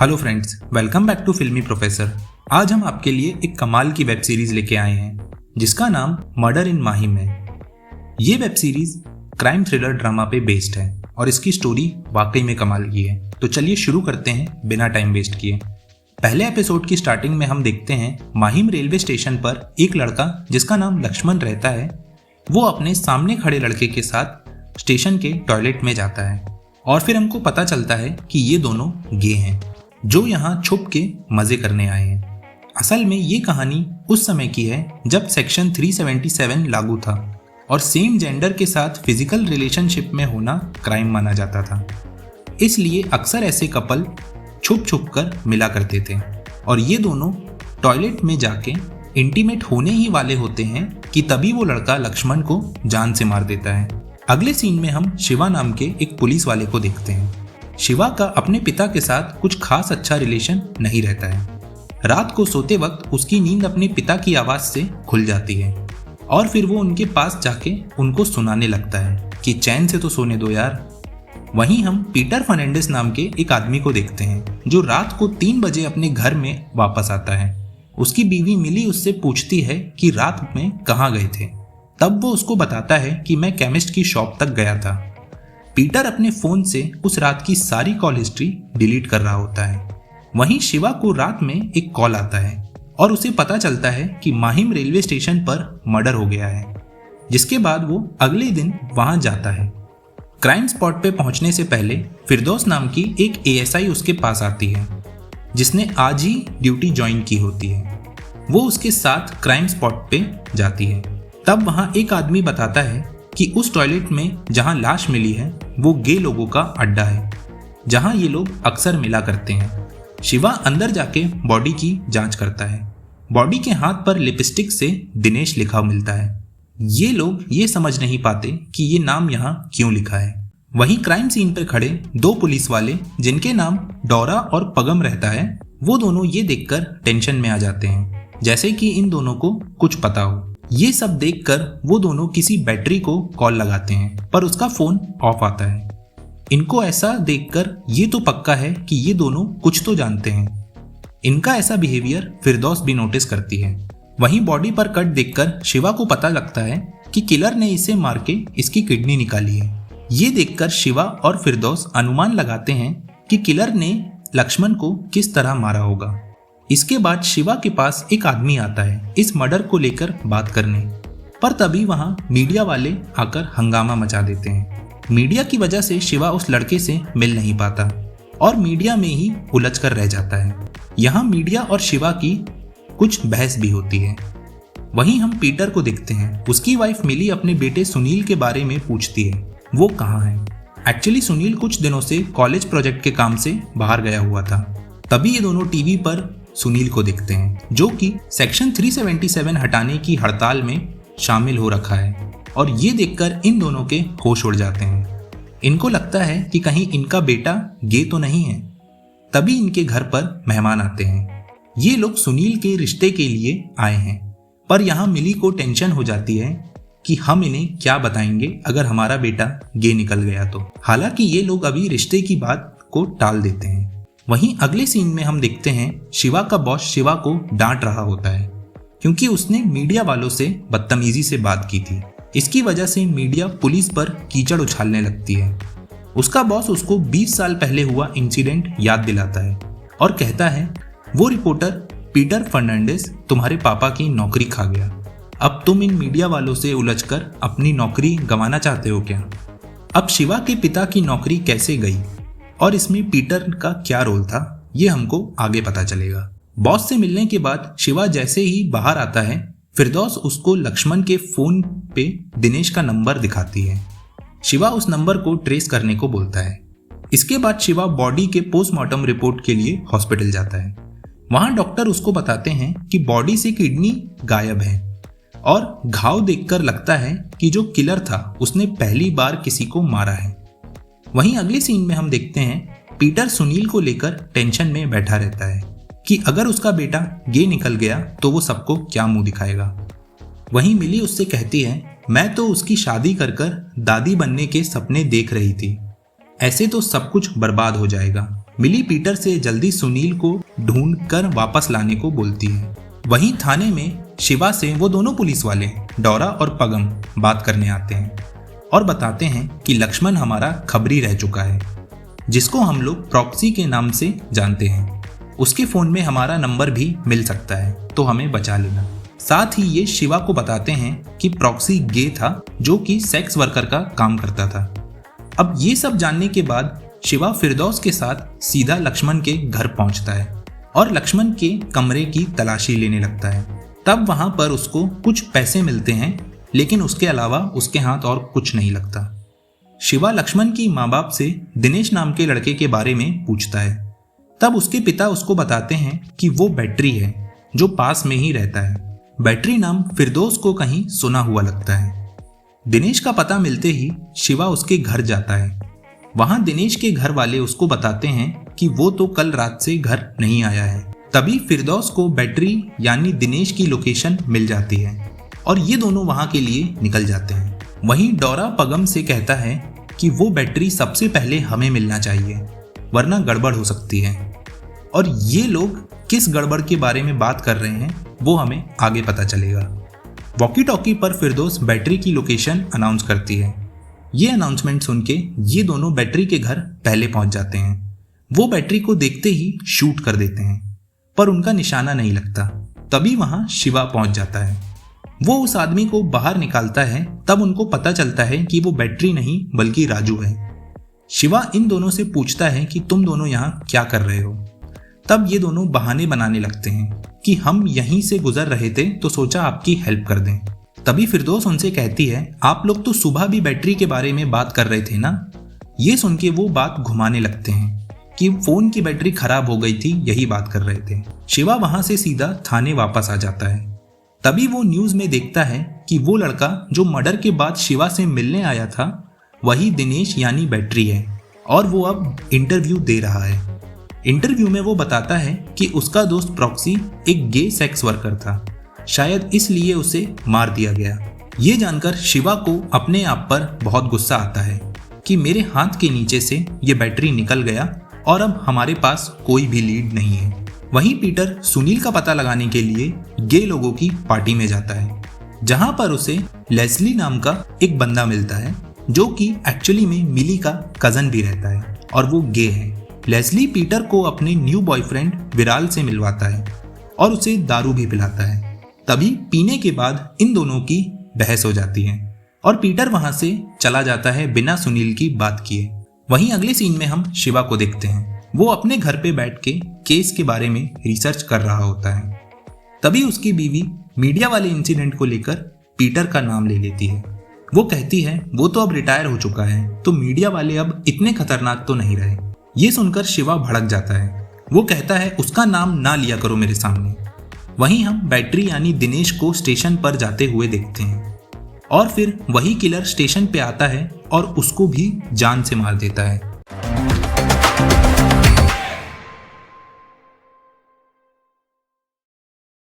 Hello friends, welcome back to filmy professor. आज हम आपके लिए एक कमाल की वेब सीरीज लेके आए हैं जिसका नाम मर्डर इन माहिम है। ये web series crime thriller drama पे बेस्ड है और इसकी स्टोरी वाकई में कमाल की है। तो चलिए शुरू करते हैं बिना टाइम वेस्ट किए। पहले एपिसोड की स्टार्टिंग में हम देखते हैं माहिम रेलवे स्टेशन पर एक लड़का जिसका नाम लक्ष्मण रहता है, वो अपने सामने खड़े लड़के के साथ स्टेशन के टॉयलेट में जाता है और फिर हमको पता चलता है कि ये दोनों गे हैं जो यहाँ छुप के मजे करने आए हैं। असल में ये कहानी उस समय की है जब सेक्शन 377 लागू था और सेम जेंडर के साथ फिजिकल रिलेशनशिप में होना क्राइम माना जाता था। इसलिए अक्सर ऐसे कपल छुप छुप कर मिला करते थे और ये दोनों टॉयलेट में जाके इंटीमेट होने ही वाले होते हैं कि तभी वो लड़का लक्ष्मण को जान से मार देता है। अगले सीन में हम शिवा नाम के एक पुलिस वाले को देखते हैं। शिवा का अपने पिता के साथ कुछ खास अच्छा रिलेशन नहीं रहता है। रात को सोते वक्त उसकी नींद अपने पिता की आवाज से खुल जाती है और फिर वो उनके पास जाके उनको सुनाने लगता है कि चैन से तो सोने दो यार। वहीं हम पीटर फर्नांडिस नाम के एक आदमी को देखते हैं जो रात को 3 बजे अपने घर में वापस आता है। उसकी बीवी मिली उससे पूछती है कि रात में कहाँ गए थे। तब वो उसको बताता है कि मैं केमिस्ट की शॉप तक गया था। पीटर अपने फोन से उस रात की सारी कॉल हिस्ट्री डिलीट कर रहा होता है। वहीं शिवा को रात में एक कॉल आता है और उसे पता चलता है कि माहिम रेलवे स्टेशन पर मर्डर हो गया है, जिसके बाद वो अगले दिन वहां जाता है। क्राइम स्पॉट पे पहुंचने से पहले फिरदौस नाम की एक एएसआई उसके पास आती है जिसने आज ही ड्यूटी ज्वाइन की होती है। वो उसके साथ क्राइम स्पॉट पे जाती है। तब वहां एक आदमी बताता है कि उस टॉयलेट में जहां लाश मिली है वो गे लोगों का अड्डा है जहां ये लोग अक्सर मिला करते हैं। शिवा अंदर जाके बॉडी की जांच करता है। बॉडी के हाथ पर लिपस्टिक से दिनेश लिखा मिलता है। ये लोग ये समझ नहीं पाते कि ये नाम यहाँ क्यों लिखा है। वहीं क्राइम सीन पर खड़े 2 पुलिस वाले जिनके नाम डोरा और पगम रहता है, वो दोनों ये देखकर टेंशन में आ जाते हैं जैसे कि इन दोनों को कुछ पता हो। ये सब देखकर वो दोनों किसी बैटरी को कॉल लगाते हैं पर उसका फोन ऑफ आता है। इनको ऐसा देखकर ये तो पक्का है कि ये दोनों कुछ तो जानते हैं। इनका ऐसा बिहेवियर फिरदौस भी नोटिस करती है। वहीं बॉडी पर कट देखकर शिवा को पता लगता है कि किलर ने इसे मार के इसकी किडनी निकाली है। ये देखकर शिवा और फिरदौस अनुमान लगाते हैं कि किलर ने लक्ष्मण को किस तरह मारा होगा। इसके बाद शिवा के पास एक आदमी आता है इस मर्डर को लेकर बात करने, पर तभी वहां मीडिया वाले आकर हंगामा मचा देते हैं। मीडिया की वजह से शिवा उस लड़के से मिल नहीं पाता और मीडिया में ही उलझ कर रह जाता है। यहाँ मीडिया और शिवा की कुछ बहस भी होती है। वहीं हम पीटर को देखते हैं। उसकी वाइफ मिली अपने बेटे सुनील के बारे में पूछती है वो कहाँ है। एक्चुअली सुनील कुछ दिनों से कॉलेज प्रोजेक्ट के काम से बाहर गया हुआ था। तभी ये दोनों टीवी पर सुनील को देखते हैं जो कि सेक्शन 377 हटाने की हड़ताल में शामिल हो रखा है और ये देखकर इन दोनों के होश उड़ जाते हैं। इनको लगता है कि कहीं इनका बेटा गे तो नहीं है। तभी इनके घर पर मेहमान आते हैं। ये लोग सुनील के रिश्ते के लिए आए हैं, पर यहाँ मिली को टेंशन हो जाती है कि हम इन्हें क्या बताएंगे अगर हमारा बेटा गे निकल गया तो। हालांकि ये लोग अभी रिश्ते की बात को टाल देते हैं। वहीं अगले सीन में हम देखते हैं शिवा का बॉस शिवा को डांट रहा होता है क्योंकि उसने मीडिया वालों से बदतमीजी से बात की थी। इसकी वजह से मीडिया पुलिस पर कीचड़ उछालने लगती है। उसका बॉस उसको 20 साल पहले हुआ इंसिडेंट याद दिलाता है और कहता है वो रिपोर्टर पीटर फर्नांडिस तुम्हारे पापा की नौकरी खा गया। अब तुम इन मीडिया वालों से उलझकर अपनी नौकरी गंवाना चाहते हो क्या? अब शिवा के पिता की नौकरी कैसे गई और इसमें पीटर का क्या रोल था, ये हमको आगे पता चलेगा। बॉस से मिलने के बाद शिवा जैसे ही बाहर आता है, फिरदौस उसको लक्ष्मण के फोन पे दिनेश का नंबर दिखाती है। शिवा उस नंबर को ट्रेस करने को बोलता है। इसके बाद शिवा बॉडी के पोस्टमार्टम रिपोर्ट के लिए हॉस्पिटल जाता है। वहां डॉक्टर उसको बताते हैं कि बॉडी से किडनी गायब है और घाव देखकर लगता है कि जो किलर था उसने पहली बार किसी को मारा है। वहीं अगले सीन में हम देखते हैं पीटर सुनील को लेकर टेंशन में बैठा रहता है कि अगर उसका बेटा गे निकल गया तो वो सबको क्या मुंह दिखाएगा। वहीं मिली उससे कहती है मैं तो उसकी शादी कर दादी बनने के सपने देख रही थी, ऐसे तो सब कुछ बर्बाद हो जाएगा। मिली पीटर से जल्दी सुनील को ढूंढ कर वापस लाने को बोलती है। वहीं थाने में शिवा से वो दोनों पुलिस वाले डोरा और पगम बात करने आते हैं और बताते हैं कि लक्ष्मण हमारा खबरी रह चुका है, जिसको हम लोग प्रॉक्सी के नाम से जानते हैं। उसके फोन में हमारा नंबर भी मिल सकता है, तो हमें बचा लेना। साथ ही ये शिवा को बताते हैं कि प्रॉक्सी गे था, जो कि सेक्स वर्कर का काम करता था। अब ये सब जानने के बाद शिवा फिरदौस के साथ सीधा लक्ष्मण के घर पहुंचता है और लक्ष्मण के कमरे की तलाशी लेने लगता है। तब वहां पर उसको कुछ पैसे मिलते हैं, लेकिन उसके अलावा उसके हाथ और कुछ नहीं लगता। शिवा लक्ष्मण की माँ बाप से दिनेश नाम के लड़के के बारे में पूछता है। तब उसके पिता उसको बताते हैं कि वो बैटरी है जो पास में ही रहता है। बैटरी नाम फिरदौस को कहीं सुना हुआ लगता है। दिनेश का पता मिलते ही शिवा उसके घर जाता है। वहां दिनेश के घर वाले उसको बताते हैं कि वो तो कल रात से घर नहीं आया है। तभी फिरदौस को बैटरी यानी दिनेश की लोकेशन मिल जाती है और ये दोनों वहां के लिए निकल जाते हैं। वहीं डोरा पगम से कहता है कि वो बैटरी सबसे पहले हमें मिलना चाहिए, वरना गड़बड़ हो सकती है। और ये लोग किस गड़बड़ के बारे में बात कर रहे हैं वो हमें आगे पता चलेगा। वॉकी टॉकी पर फिरदौस बैटरी की लोकेशन अनाउंस करती है। ये अनाउंसमेंट सुन के ये दोनों बैटरी के घर पहले पहुंच जाते हैं। वो बैटरी को देखते ही शूट कर देते हैं, पर उनका निशाना नहीं लगता। तभी वहां शिवा पहुंच जाता है। वो उस आदमी को बाहर निकालता है। तब उनको पता चलता है कि वो बैटरी नहीं बल्कि राजू है। शिवा इन दोनों से पूछता है कि तुम दोनों यहाँ क्या कर रहे हो। तब ये दोनों बहाने बनाने लगते हैं कि हम यहीं से गुजर रहे थे तो सोचा आपकी हेल्प कर दें। तभी फिरदौस उनसे कहती है, आप लोग तो सुबह भी बैटरी के बारे में बात कर रहे थे ना। ये सुन के वो बात घुमाने लगते हैं कि फोन की बैटरी खराब हो गई थी, यही बात कर रहे थे। शिवा वहां से सीधा थाने वापस आ जाता है। तभी वो न्यूज में देखता है कि वो लड़का जो मर्डर के बाद शिवा से मिलने आया था वही दिनेश यानी बैटरी है और वो अब इंटरव्यू दे रहा है। इंटरव्यू में वो बताता है कि उसका दोस्त प्रॉक्सी एक गे सेक्स वर्कर था, शायद इसलिए उसे मार दिया गया। ये जानकर शिवा को अपने आप पर बहुत गुस्सा आता है कि मेरे हाथ के नीचे से ये बैटरी निकल गया और अब हमारे पास कोई भी लीड नहीं है। वहीं पीटर सुनील का पता लगाने के लिए गे लोगों की पार्टी में जाता है, जहां पर उसे लेस्ली नाम का एक बंदा मिलता है जो कि एक्चुअली में मिली का कजन भी रहता है और वो गे है। लेस्ली पीटर को अपने न्यू बॉयफ्रेंड विराल से मिलवाता है और उसे दारू भी पिलाता है। तभी पीने के बाद इन दोनों की बहस हो जाती है और पीटर वहां से चला जाता है बिना सुनील की बात किए। वहीं अगले सीन में हम शिवा को देखते हैं। वो अपने घर पे बैठ के केस के बारे में रिसर्च कर रहा होता है। तभी उसकी बीवी मीडिया वाले इंसिडेंट को लेकर पीटर का नाम ले लेती है। वो कहती है वो तो अब रिटायर हो चुका है, तो मीडिया वाले अब इतने खतरनाक तो नहीं रहे। ये सुनकर शिवा भड़क जाता है। वो कहता है उसका नाम ना लिया करो मेरे सामने। वहीं हम बैटरी यानी दिनेश को स्टेशन पर जाते हुए देखते हैं और फिर वही किलर स्टेशन पे आता है और उसको भी जान से मार देता है।